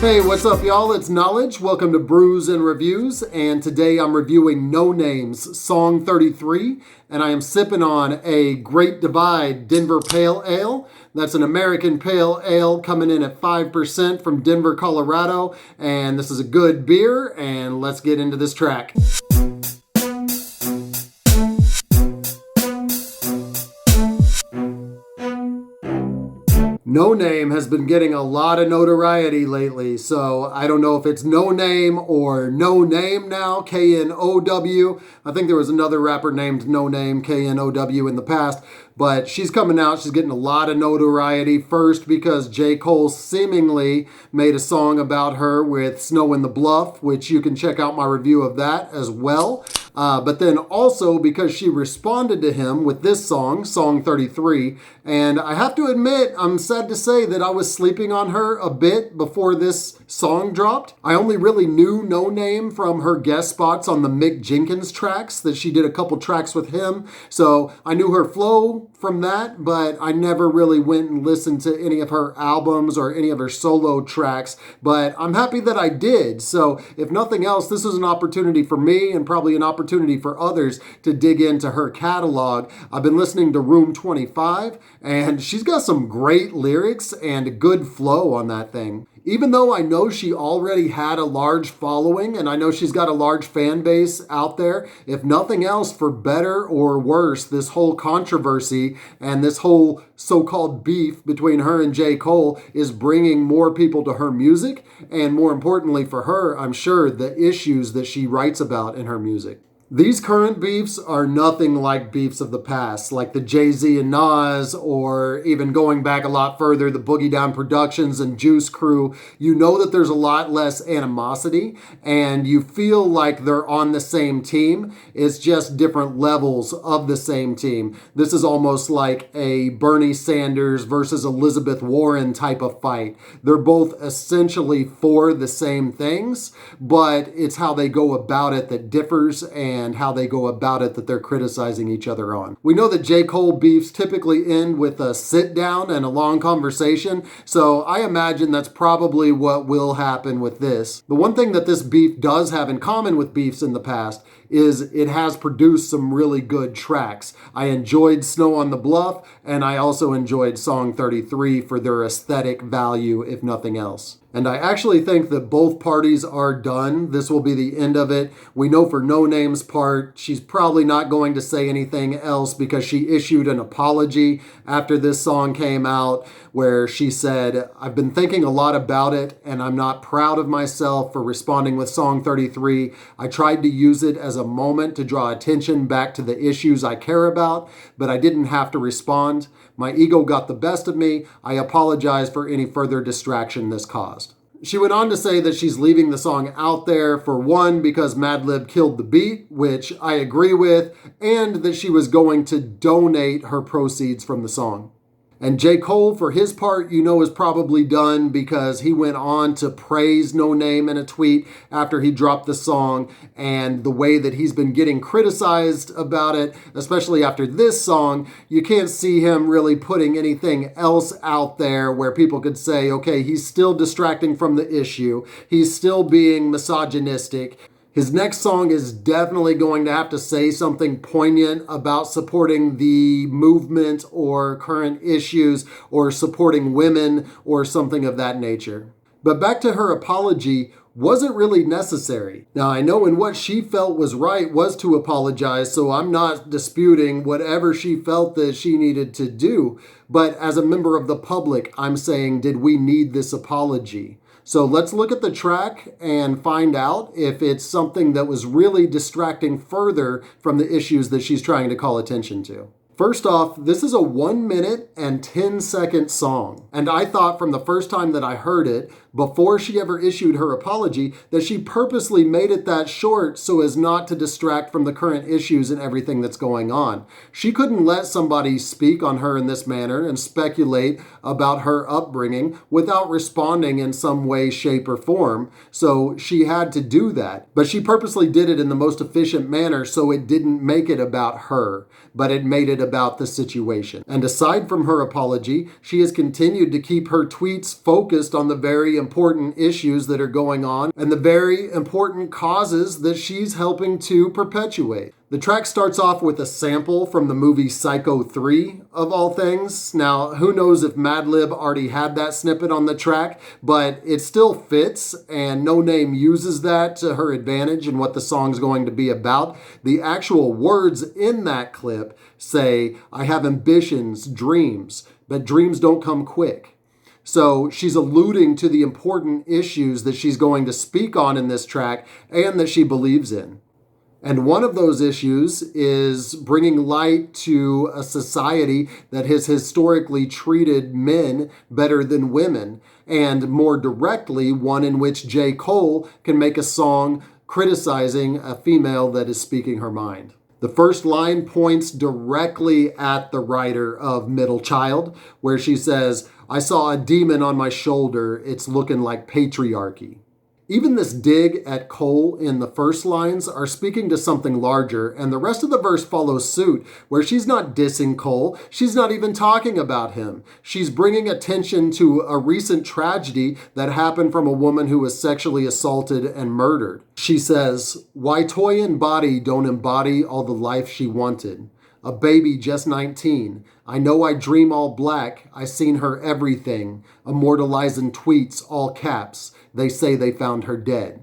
Hey, what's up, y'all? It's Knowledge. Welcome to Brews and Reviews, and today I'm reviewing Noname's Song 33, and I am sipping on a Great Divide Denver Pale Ale. That's an American Pale Ale coming in at 5% from Denver, Colorado, and this is a good beer, and let's get into this track. Noname has been getting a lot of notoriety lately, so I don't know if it's No Name or No Name now, K-N-O-W. I think there was another rapper named No Name, K-N-O-W in the past, but she's coming out, she's getting a lot of notoriety. First because J. Cole seemingly made a song about her with Snow in the Bluff, which you can check out my review of that as well. But then also because she responded to him with this song, Song 33. And I have to admit, I'm sad to say that I was sleeping on her a bit before this song dropped. I only really knew Noname from her guest spots on the Mick Jenkins tracks, that she did a couple tracks with him. So I knew her flow from that, but I never really went and listened to any of her albums or any of her solo tracks. But I'm happy that I did. So if nothing else, this was an opportunity for me and probably an opportunity for others to dig into her catalog. I've been listening to Room 25, and she's got some great lyrics and a good flow on that thing. Even though I know she already had a large following and I know she's got a large fan base out there, if nothing else, for better or worse, this whole controversy and this whole so-called beef between her and J. Cole is bringing more people to her music, and more importantly for her, I'm sure, the issues that she writes about in her music. These current beefs are nothing like beefs of the past, like the Jay-Z and Nas, or even going back a lot further, the Boogie Down Productions and Juice Crew. You know that there's a lot less animosity, and you feel like they're on the same team. It's just different levels of the same team. This is almost like a Bernie Sanders versus Elizabeth Warren type of fight. They're both essentially for the same things, but it's how they go about it that differs, and how they go about it that they're criticizing each other on. We know that J. Cole beefs typically end with a sit down and a long conversation, so I imagine that's probably what will happen with this. The one thing that this beef does have in common with beefs in the past is it has produced some really good tracks. I enjoyed Snow on the Bluff, and I also enjoyed Song 33 for their aesthetic value, if nothing else. And I actually think that both parties are done. This will be the end of it. We know for Noname's part, she's probably not going to say anything else because she issued an apology after this song came out where she said, "I've been thinking a lot about it and I'm not proud of myself for responding with Song 33. I tried to use it as a moment to draw attention back to the issues I care about, but I didn't have to respond. My ego got the best of me. I apologize for any further distraction this caused." She went on to say that she's leaving the song out there, for one, because Madlib killed the beat, which I agree with, and that she was going to donate her proceeds from the song. And J. Cole, for his part, you know, is probably done because he went on to praise Noname in a tweet after he dropped the song, and the way that he's been getting criticized about it, especially after this song, you can't see him really putting anything else out there where people could say, okay, he's still distracting from the issue, he's still being misogynistic. His next song is definitely going to have to say something poignant about supporting the movement or current issues or supporting women or something of that nature. But back to her apology, wasn't really necessary. Now, I know in what she felt was right was to apologize, so I'm not disputing whatever she felt that she needed to do. But as a member of the public, I'm saying, did we need this apology? So let's look at the track and find out if it's something that was really distracting further from the issues that she's trying to call attention to. First off, this is a 1 minute and 10-second song. And I thought from the first time that I heard it, before she ever issued her apology, that she purposely made it that short so as not to distract from the current issues and everything that's going on. She couldn't let somebody speak on her in this manner and speculate about her upbringing without responding in some way, shape, or form. So she had to do that. But she purposely did it in the most efficient manner so it didn't make it about her, but it made it about the situation. And aside from her apology, she has continued to keep her tweets focused on the very important issues that are going on and the very important causes that she's helping to perpetuate. The track starts off with a sample from the movie Psycho 3, of all things. Now, who knows if Madlib already had that snippet on the track, but it still fits, and Noname uses that to her advantage in what the song's going to be about. The actual words in that clip say, "I have ambitions, dreams, but dreams don't come quick." So she's alluding to the important issues that she's going to speak on in this track and that she believes in. And one of those issues is bringing light to a society that has historically treated men better than women, and more directly, one in which J. Cole can make a song criticizing a female that is speaking her mind. The first line points directly at the writer of Middle Child, where she says, "I saw a demon on my shoulder, it's looking like patriarchy." Even this dig at Cole in the first lines are speaking to something larger, and the rest of the verse follows suit, where she's not dissing Cole, she's not even talking about him. She's bringing attention to a recent tragedy that happened from a woman who was sexually assaulted and murdered. She says, "Why toy and body don't embody all the life she wanted? A baby just 19. I know I dream all black. I seen her everything. Immortalizing tweets, all caps. They say they found her dead."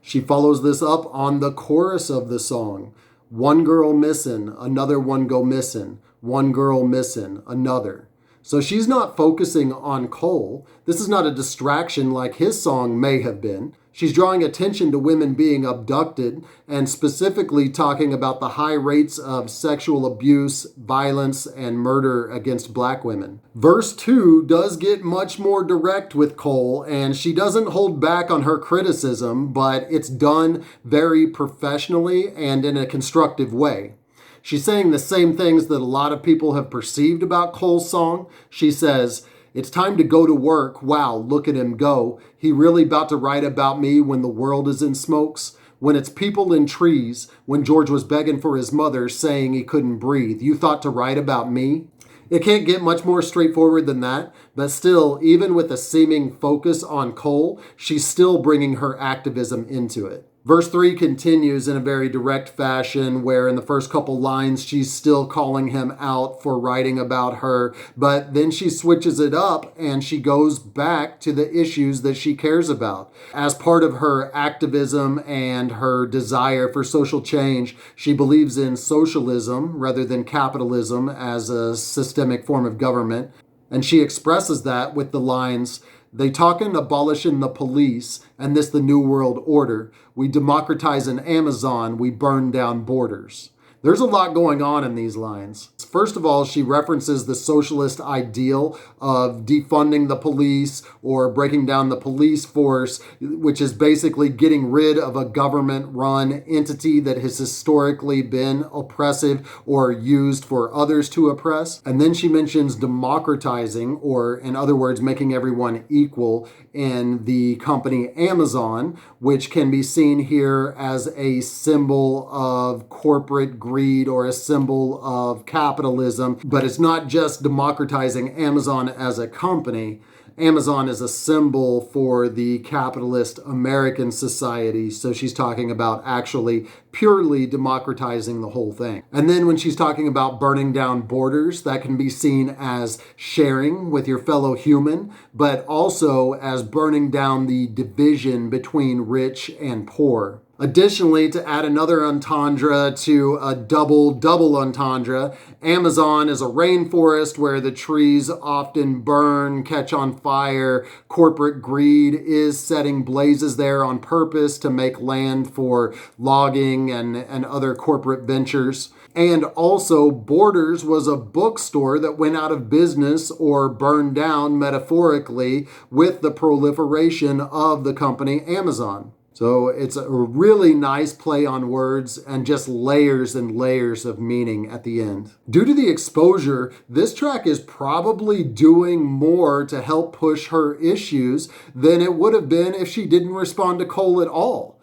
She follows this up on the chorus of the song. "One girl missing, another one go missing. One girl missing, another." So she's not focusing on Cole. This is not a distraction like his song may have been. She's drawing attention to women being abducted and specifically talking about the high rates of sexual abuse, violence, and murder against black women. Verse 2 does get much more direct with Cole, and she doesn't hold back on her criticism, but it's done very professionally and in a constructive way. She's saying the same things that a lot of people have perceived about Cole's song. She says, "It's time to go to work. Wow, look at him go. He really about to write about me when the world is in smokes. When it's people in trees, when George was begging for his mother, saying he couldn't breathe. You thought to write about me?" It can't get much more straightforward than that, but still, even with a seeming focus on Cole, she's still bringing her activism into it. Verse 3 continues in a very direct fashion where in the first couple lines she's still calling him out for writing about her, but then she switches it up and she goes back to the issues that she cares about. As part of her activism and her desire for social change, she believes in socialism rather than capitalism as a systemic form of government, and she expresses that with the lines, "They talkin' abolishing the police, and this the new world order. We democratizing Amazon, we burn down borders." There's a lot going on in these lines. First of all, she references the socialist ideal of defunding the police or breaking down the police force, which is basically getting rid of a government-run entity that has historically been oppressive or used for others to oppress. And then she mentions democratizing, or in other words, making everyone equal in the company Amazon, which can be seen here as a symbol of corporate greed or a symbol of capitalism. But it's not just democratizing Amazon as a company. Amazon is a symbol for the capitalist American society, so she's talking about actually purely democratizing the whole thing. And then when she's talking about burning down borders, that can be seen as sharing with your fellow human, but also as burning down the division between rich and poor. Additionally, to add another entendre to a double entendre, Amazon is a rainforest where the trees often burn, catch on fire. Corporate greed is setting blazes there on purpose to make land for logging and other corporate ventures. And also, Borders was a bookstore that went out of business or burned down metaphorically with the proliferation of the company Amazon. So it's a really nice play on words and just layers and layers of meaning at the end. Due to the exposure, this track is probably doing more to help push her issues than it would have been if she didn't respond to Cole at all.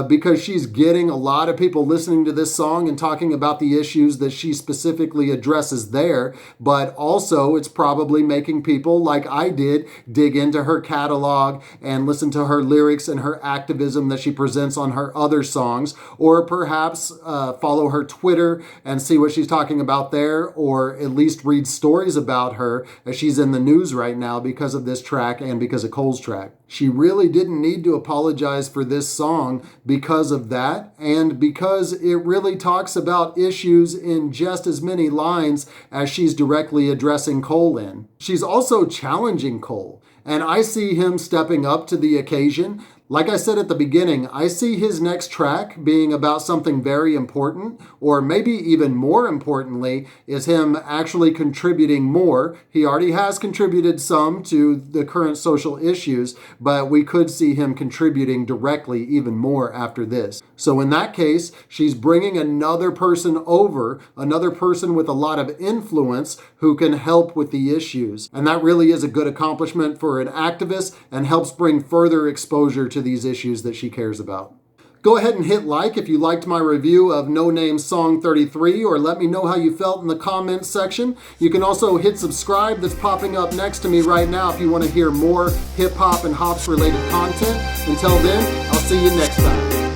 because she's getting a lot of people listening to this song and talking about the issues that she specifically addresses there, but also it's probably making people, like I did, dig into her catalog and listen to her lyrics and her activism that she presents on her other songs, or perhaps follow her Twitter and see what she's talking about there, or at least read stories about her as she's in the news right now because of this track and because of Cole's track. She really didn't need to apologize for this song because of that, and because it really talks about issues in just as many lines as she's directly addressing Cole in. She's also challenging Cole, and I see him stepping up to the occasion. Like I said at the beginning, I see his next track being about something very important, or maybe even more importantly, is him actually contributing more. He already has contributed some to the current social issues, but we could see him contributing directly even more after this. So in that case, she's bringing another person over, another person with a lot of influence who can help with the issues. And that really is a good accomplishment for an activist and helps bring further exposure to these issues that she cares about. Go ahead and hit like if you liked my review of Noname Song 33, or let me know how you felt in the comments section. You can also hit subscribe that's popping up next to me right now if you want to hear more hip hop and hops related content. Until then, I'll see you next time.